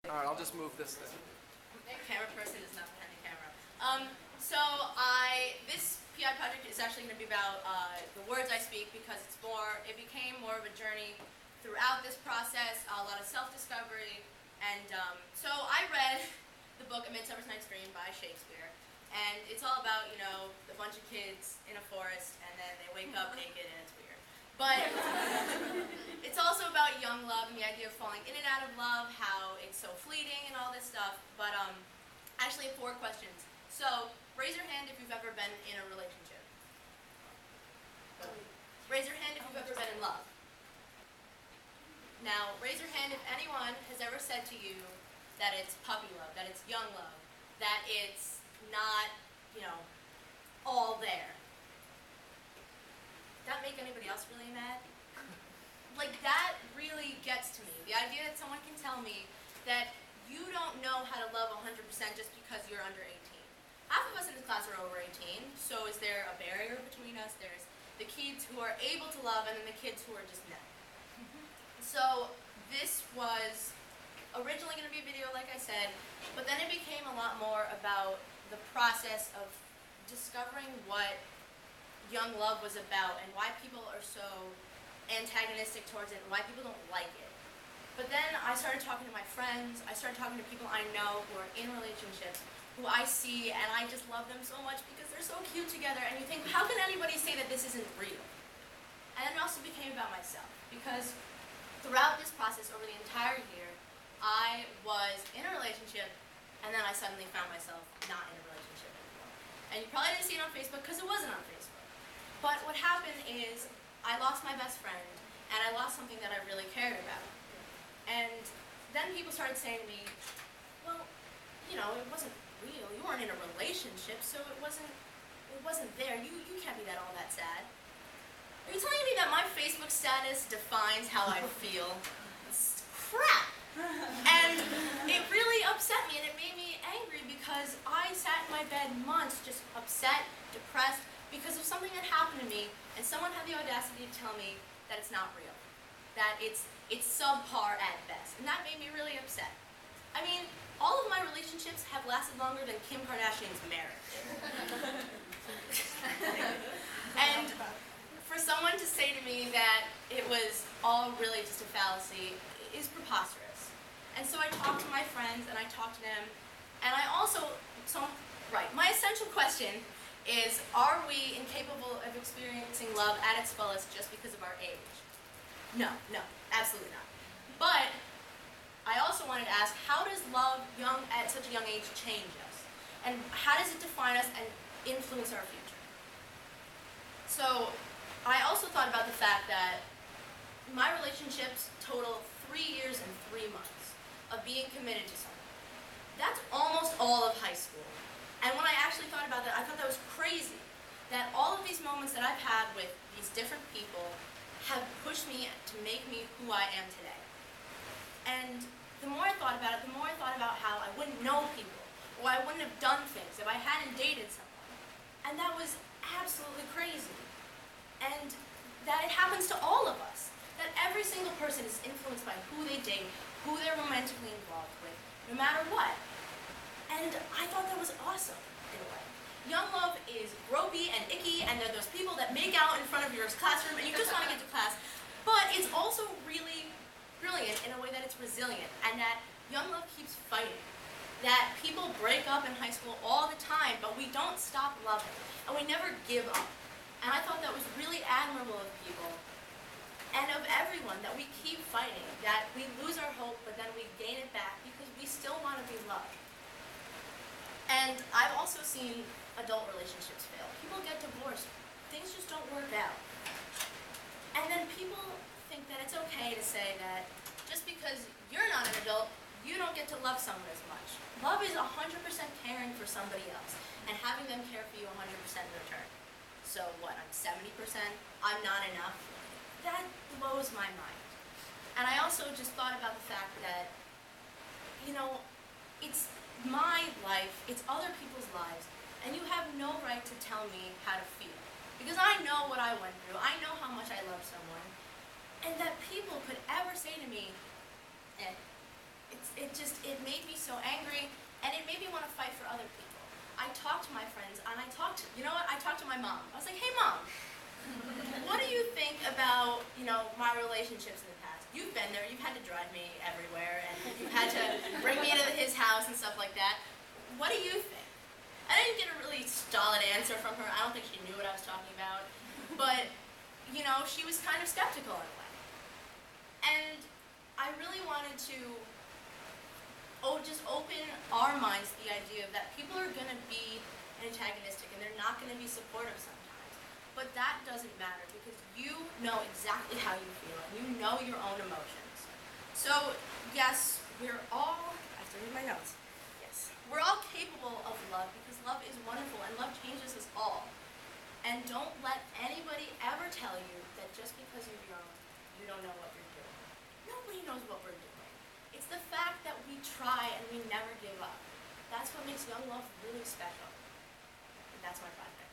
Alright, I'll just move this thing. The camera person is not behind the camera. This PI project is actually going to be about the words I speak, because it became more of a journey throughout this process, a lot of self-discovery, and so I read the book A Midsummer Night's Dream by Shakespeare, and it's all about, a bunch of kids in a forest, and then they wake up naked, and it's weird. But it's also about young love and the idea of falling in and out of love, how it's so fleeting and all this stuff. But I actually have 4 questions. So raise your hand if you've ever been in a relationship. Raise your hand if you've ever been in love. Now, raise your hand if anyone has ever said to you that it's puppy love, that it's young love, that it's not, all there. That make anybody else really mad? Like, that really gets to me. The idea that someone can tell me that you don't know how to love 100% just because you're under 18. Half of us in this class are over 18, so is there a barrier between us? There's the kids who are able to love and then the kids who are just no. So this was originally going to be a video, like I said, but then it became a lot more about the process of discovering what young love was about and why people are so antagonistic towards it and why people don't like it. But then I started talking to my friends, I started talking to people I know who are in relationships, who I see, and I just love them so much because they're so cute together, and you think, how can anybody say that this isn't real? And then it also became about myself, because throughout this process, over the entire year, I was in a relationship, and then I suddenly found myself not in a relationship anymore. And you probably didn't see it on Facebook because it wasn't on Facebook. But what happened is I lost my best friend, and I lost something that I really cared about. And then people started saying to me, well, it wasn't real. You weren't in a relationship, so it wasn't there. You can't be all that sad. Are you telling me that my Facebook status defines how I feel? It's crap. And it really upset me, and it made me angry because I sat in my bed months just upset, depressed, because of something that happened to me, and someone had the audacity to tell me that it's not real, that it's subpar at best, and that made me really upset. I mean, all of my relationships have lasted longer than Kim Kardashian's marriage. And for someone to say to me that it was all really just a fallacy is preposterous. And so I talked to my friends, and I talked to them, and I also, my essential question is, are we incapable of experiencing love at its fullest just because of our age? No, absolutely not. But I also wanted to ask, how does love at such a young age change us? And how does it define us and influence our future? So I also thought about the fact that my relationships total 3 years and 3 months of being committed to someone. That's almost all of high school. And when I actually thought about that, I thought that was crazy. That all of these moments that I've had with these different people have pushed me to make me who I am today. And the more I thought about it, the more I thought about how I wouldn't know people, or I wouldn't have done things if I hadn't dated someone. And that was absolutely crazy. And that it happens to all of us. That every single person is influenced by who they date, who they're romantically involved with, no matter what. And I thought that was awesome, in a way. Young love is gropey and icky, and there are those people that make out in front of your classroom, and you just want to get to class. But it's also really brilliant in a way that it's resilient, and that young love keeps fighting. That people break up in high school all the time, but we don't stop loving, and we never give up. And I thought that was really admirable of people, and of everyone, that we keep fighting, that we lose our hope, but then we gain it back because we still want to be loved. And I've also seen adult relationships fail. People get divorced. Things just don't work out. And then people think that it's okay to say that just because you're not an adult, you don't get to love someone as much. Love is 100% caring for somebody else and having them care for you 100% in return. So what, I'm 70%? I'm not enough? That blows my mind. And I also just thought about the fact that, it's my life, it's other people's lives, and you have no right to tell me how to feel. Because I know what I went through, I know how much I love someone, and that people could ever say to me, it made me so angry, and it made me want to fight for other people. I talked to my friends, and I talked to my mom. I was like, hey mom, what do you think about, my relationships in the past? You've been there, you've had to drive me everywhere, and you've had to bring me to his house and stuff like that. What do you think? I didn't get a really solid answer from her. I don't think she knew what I was talking about. But, she was kind of skeptical in a way. And I really wanted to just open our minds to the idea that people are going to be antagonistic and they're not going to be supportive sometimes. But that doesn't matter because you know exactly how you feel and you know your own emotions. So, yes, we're all, I have to read my notes. Yes. We're all capable of love because love is wonderful and love changes us all. And don't let anybody ever tell you that just because you're young, you don't know what you're doing. Nobody knows what we're doing. It's the fact that we try and we never give up. That's what makes young love really special. And that's my project.